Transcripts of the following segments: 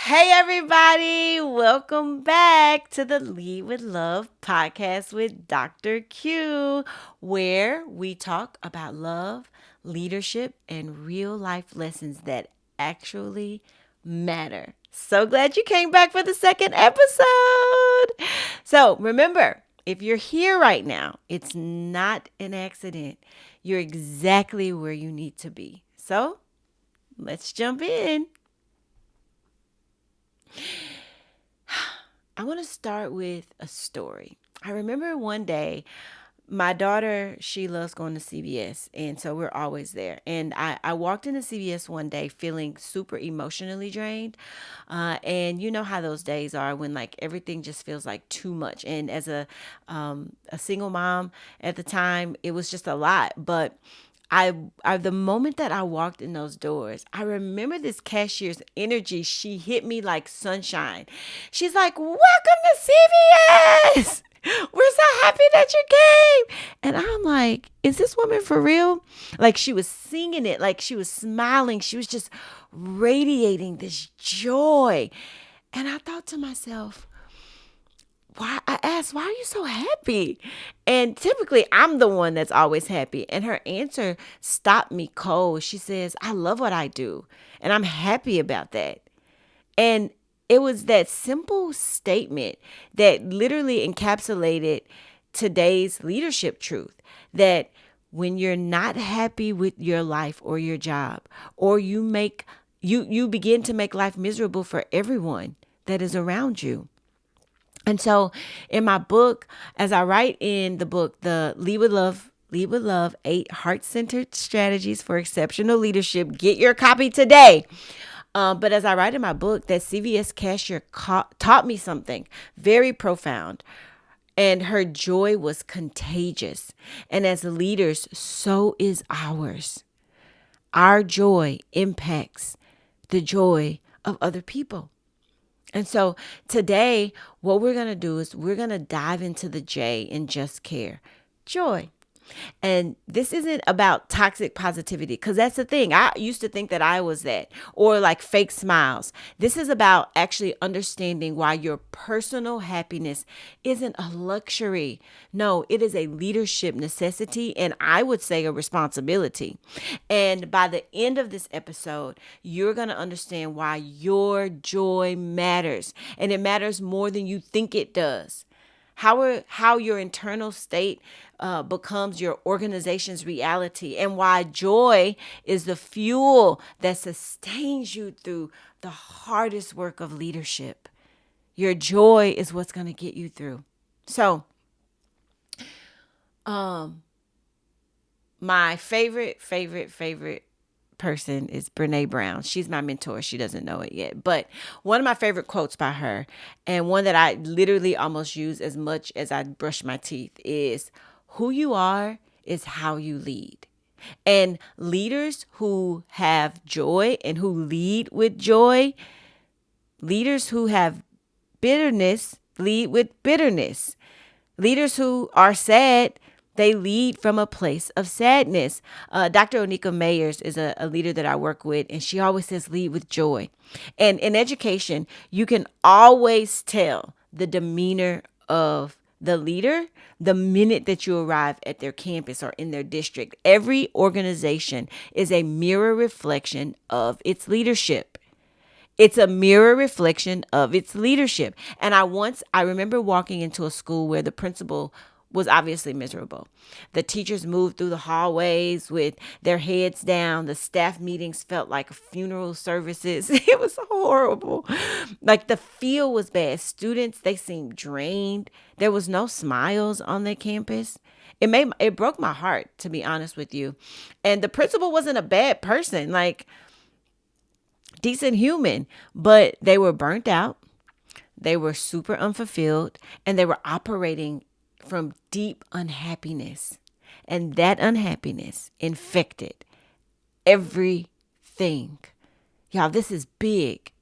Hey, everybody. Welcome back to the Lead with Love podcast with Dr. Q, where we talk about love, leadership, and real life lessons that actually matter. So glad you came back for the second episode. So remember, if you're here right now, it's not an accident. You're exactly where you need to be. So let's jump in. I want to start with a story. I remember one day, my daughter, she loves going to CVS, and so we're always there. And I walked into CVS one day feeling super emotionally drained. And you know how those days are when like everything just feels like too much. And as a single mom at the time, it was just a lot. But the moment that I walked in those doors, I remember this cashier's energy. She hit me like sunshine. She's like, "Welcome to CVS. We're so happy that you came." And I'm like, "Is this woman for real?" Like she was singing it, like she was smiling. She was just radiating this joy. And I thought to myself, why? I asked, "Why are you so happy?" And typically I'm the one that's always happy. And her answer stopped me cold. She says, "I love what I do, and I'm happy about that." And it was that simple statement that literally encapsulated today's leadership truth, that when you're not happy with your life or your job, or you begin to make life miserable for everyone that is around you. And so in my book, as I write in the book, the Lead with Love, 8 Heart-Centered Strategies for Exceptional Leadership, get your copy today. But as I write in my book, that CVS cashier taught me something very profound. And her joy was contagious. And as leaders, so is ours. Our joy impacts the joy of other people. And so today, what we're going to do is we're going to dive into the J in just care, joy. And this isn't about toxic positivity, because that's the thing. I used to think that I was that, or like fake smiles. This is about actually understanding why your personal happiness isn't a luxury. No, it is a leadership necessity, and I would say a responsibility. And by the end of this episode, you're going to understand why your joy matters, and it matters more than you think it does. How your internal state becomes your organization's reality, and why joy is the fuel that sustains you through the hardest work of leadership. Your joy is what's going to get you through. So, my favorite person is Brene Brown. She's my mentor. She doesn't know it yet. But one of my favorite quotes by her, and one that I literally almost use as much as I brush my teeth, is, "Who you are is how you lead." And leaders who have joy and who lead with joy, leaders who have bitterness lead with bitterness. Leaders who are sad, they lead from a place of sadness. Dr. Onika Mayers is a leader that I work with, and she always says, "Lead with joy." And in education, you can always tell the demeanor of the leader the minute that you arrive at their campus or in their district. Every organization is a mirror reflection of its leadership. It's a mirror reflection of its leadership. And I remember walking into a school where the principal was obviously miserable. The teachers moved through the hallways with their heads down. The staff meetings felt like funeral services. It was horrible. Like the feel was bad. Students, they seemed drained. There was no smiles on their campus. It broke my heart, to be honest with you. And the principal wasn't a bad person. Like, decent human, but they were burnt out. They were super unfulfilled, and they were operating from deep unhappiness. And that unhappiness infected everything. Y'all, this is big.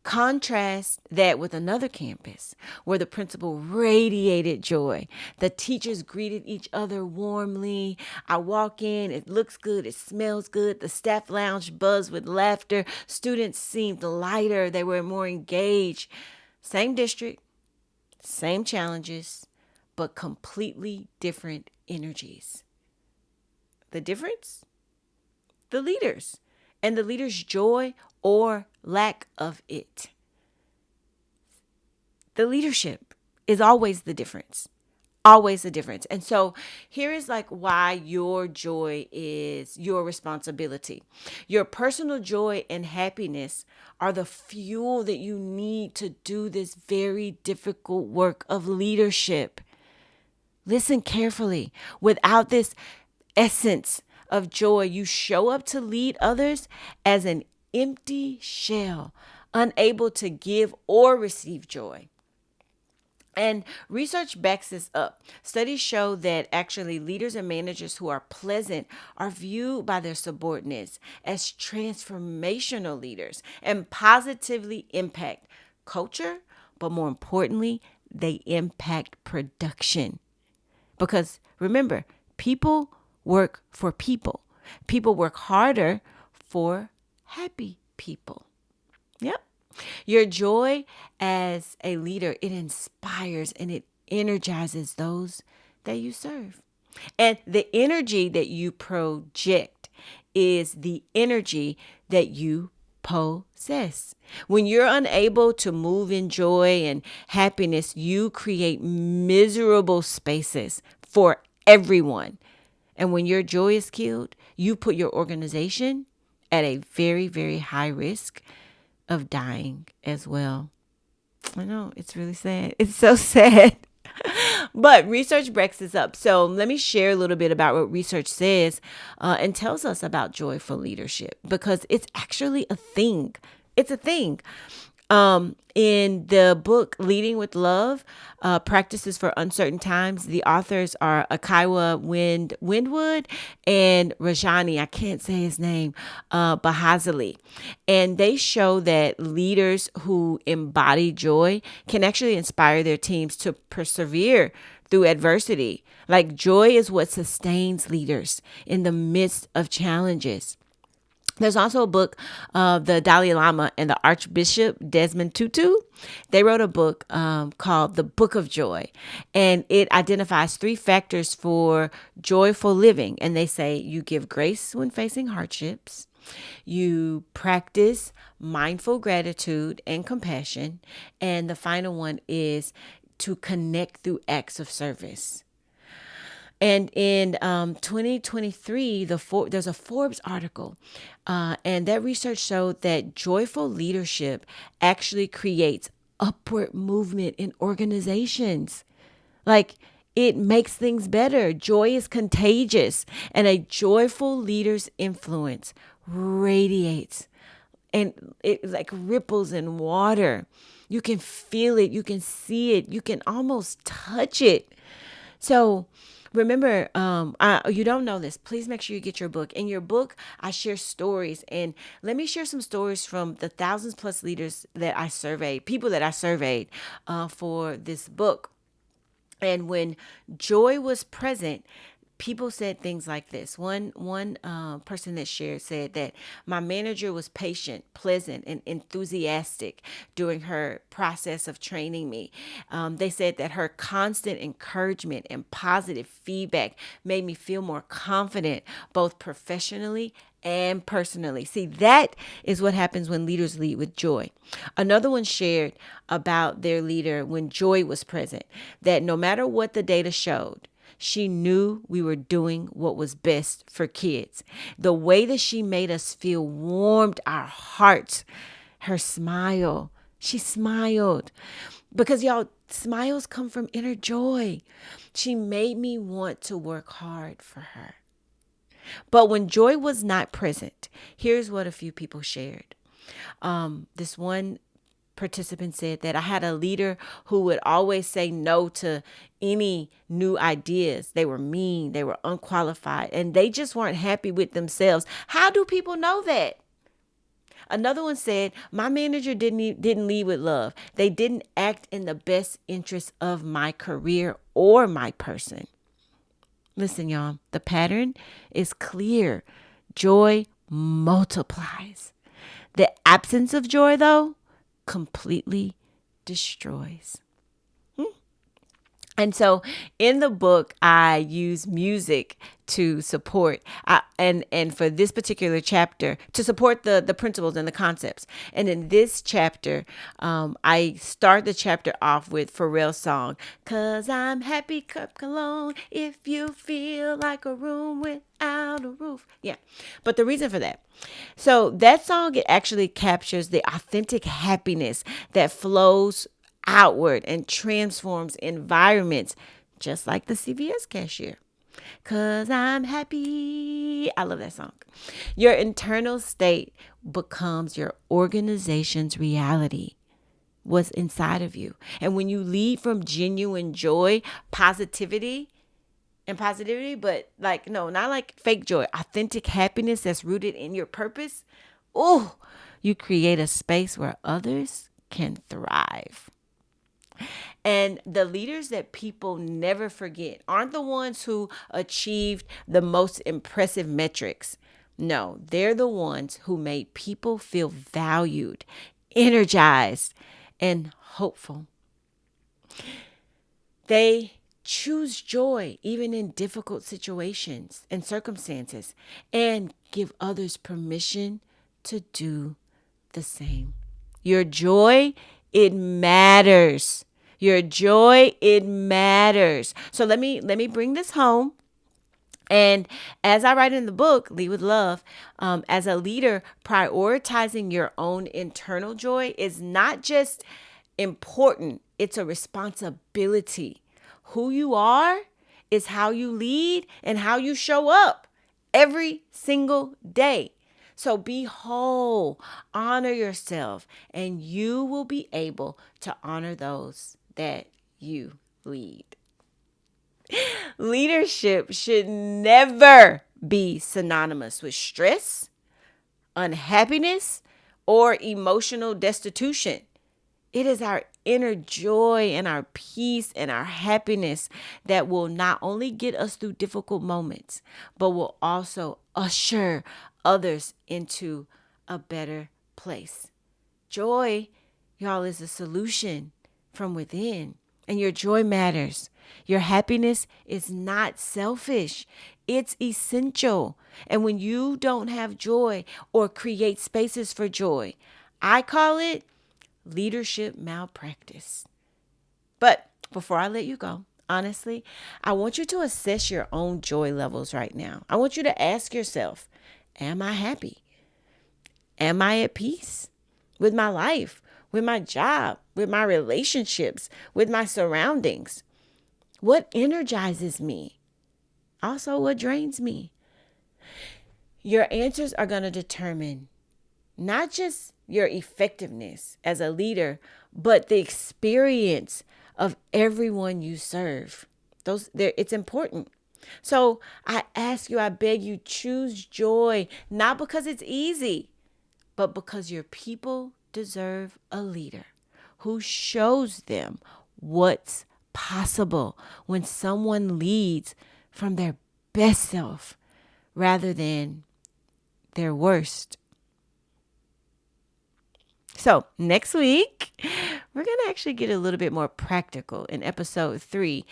Contrast that with another campus where the principal radiated joy. The teachers greeted each other warmly. I walk in, it looks good, it smells good. The staff lounge buzzed with laughter. Students seemed lighter, they were more engaged. Same district, same challenges, but completely different energies. The difference? The leaders and the leaders' joy or lack of it. The leadership is always the difference. Always the difference. And so here is like why your joy is your responsibility. Your personal joy and happiness are the fuel that you need to do this very difficult work of leadership. Listen carefully. Without this essence of joy, you show up to lead others as an empty shell, unable to give or receive joy. And research backs this up. Studies show that actually leaders and managers who are pleasant are viewed by their subordinates as transformational leaders and positively impact culture, but more importantly, they impact production. Because remember, people work for people. People work harder for happy people. Yep. Your joy as a leader, it inspires and it energizes those that you serve. And the energy that you project is the energy that you possess. When you're unable to move in joy and happiness, you create miserable spaces for everyone. And when your joy is killed, you put your organization at a very, very high risk of dying as well. I know, it's really sad. It's so sad. But research backs this up. So let me share a little bit about what research says and tells us about joyful leadership, because it's actually a thing. It's a thing. In the book Leading with Love, Practices for Uncertain Times, the authors are Akiwa Windwood and Rajani, I can't say his name, Bahazali. And they show that leaders who embody joy can actually inspire their teams to persevere through adversity. Like joy is what sustains leaders in the midst of challenges. There's also a book of the Dalai Lama and the Archbishop Desmond Tutu. They wrote a book called The Book of Joy, and it identifies 3 factors for joyful living. And they say you give grace when facing hardships, you practice mindful gratitude and compassion, and the final one is to connect through acts of service. And in 2023, there's a Forbes article, and that research showed that joyful leadership actually creates upward movement in organizations. Like, it makes things better. Joy is contagious, and a joyful leader's influence radiates, and it like ripples in water. You can feel it, you can see it, you can almost touch it. So remember, you don't know this, please make sure you get your book. In your book, I share stories, and let me share some stories from the thousands plus leaders that I surveyed, people that I surveyed for this book. And when joy was present, people said things like this. One person that shared said that my manager was patient, pleasant, and enthusiastic during her process of training me. They said that her constant encouragement and positive feedback made me feel more confident, both professionally and personally. See, that is what happens when leaders lead with joy. Another one shared about their leader when joy was present, that no matter what the data showed, she knew we were doing what was best for kids. The way that she made us feel warmed our hearts. Her smile. She smiled. Because y'all, smiles come from inner joy. She made me want to work hard for her. But when joy was not present, here's what a few people shared. This one participant said that I had a leader who would always say no to any new ideas. They were mean, they were unqualified, and they just weren't happy with themselves. How do people know that? Another one said, my manager didn't lead with love. They didn't act in the best interest of my career or my person. Listen, y'all, the pattern is clear. Joy multiplies. The absence of joy, though, completely destroys. And so in the book, I use music to support and for this particular chapter to support the principles and the concepts. And in this chapter, I start the chapter off with Pharrell's song, "'Cause I'm happy cup cologne if you feel like a room without a roof." Yeah. But the reason for that, so that song, it actually captures the authentic happiness that flows outward and transforms environments, just like the CVS cashier. 'Cause I'm happy. I love that song. Your internal state becomes your organization's reality, what's inside of you. And when you lead from genuine joy, positivity, but like, no, not like fake joy, authentic happiness that's rooted in your purpose, oh, you create a space where others can thrive. And the leaders that people never forget aren't the ones who achieved the most impressive metrics. No, they're the ones who made people feel valued, energized, and hopeful. They choose joy even in difficult situations and circumstances and give others permission to do the same. Your joy, it matters. Your joy, it matters. So let me bring this home. And as I write in the book, Lead with Love, as a leader, prioritizing your own internal joy is not just important, it's a responsibility. Who you are is how you lead and how you show up every single day. So be whole, honor yourself, and you will be able to honor those that you lead. Leadership should never be synonymous with stress, unhappiness, or emotional destitution. It is our inner joy and our peace and our happiness that will not only get us through difficult moments, but will also usher others into a better place. Joy, y'all, is a solution from within. And your joy matters. Your happiness is not selfish. It's essential. And when you don't have joy or create spaces for joy, I call it leadership malpractice. But before I let you go, honestly, I want you to assess your own joy levels right now. I want you to ask yourself, am I happy? Am I at peace with my life, with my job, with my relationships, with my surroundings? What energizes me? Also, what drains me? Your answers are going to determine not just your effectiveness as a leader, but the experience of everyone you serve. It's important. So I ask you, I beg you, choose joy, not because it's easy, but because your people deserve a leader who shows them what's possible when someone leads from their best self rather than their worst. So next week, we're going to actually get a little bit more practical. In episode 3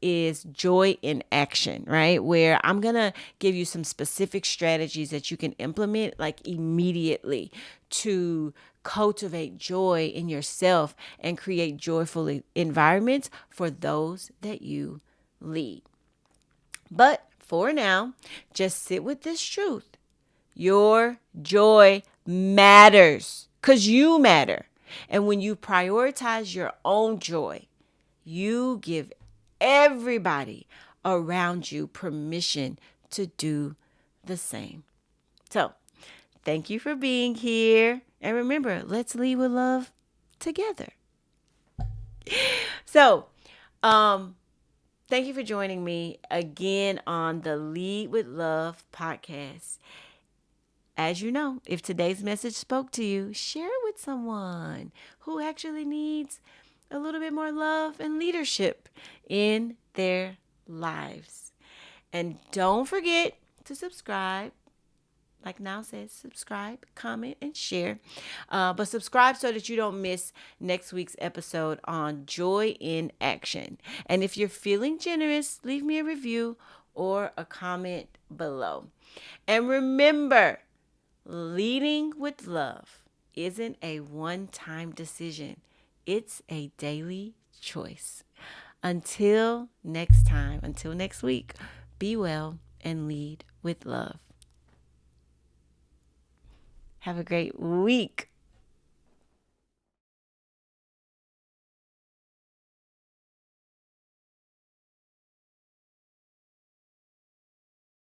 is joy in action, right? Where I'm going to give you some specific strategies that you can implement like immediately to cultivate joy in yourself and create joyful environments for those that you lead. But for now, just sit with this truth. Your joy matters because you matter. And when you prioritize your own joy, you give everybody around you permission to do the same. So, thank you for being here. And remember, let's lead with love together. So, thank you for joining me again on the Lead with Love podcast. As you know, if today's message spoke to you, share it with someone who actually needs a little bit more love and leadership in their lives. And don't forget to subscribe. Like Now says, subscribe, comment, and share. But subscribe so that you don't miss next week's episode on Joy in Action. And if you're feeling generous, leave me a review or a comment below. And remember, leading with love isn't a one-time decision. It's a daily choice. Until next time, until next week, be well and lead with love. Have a great week.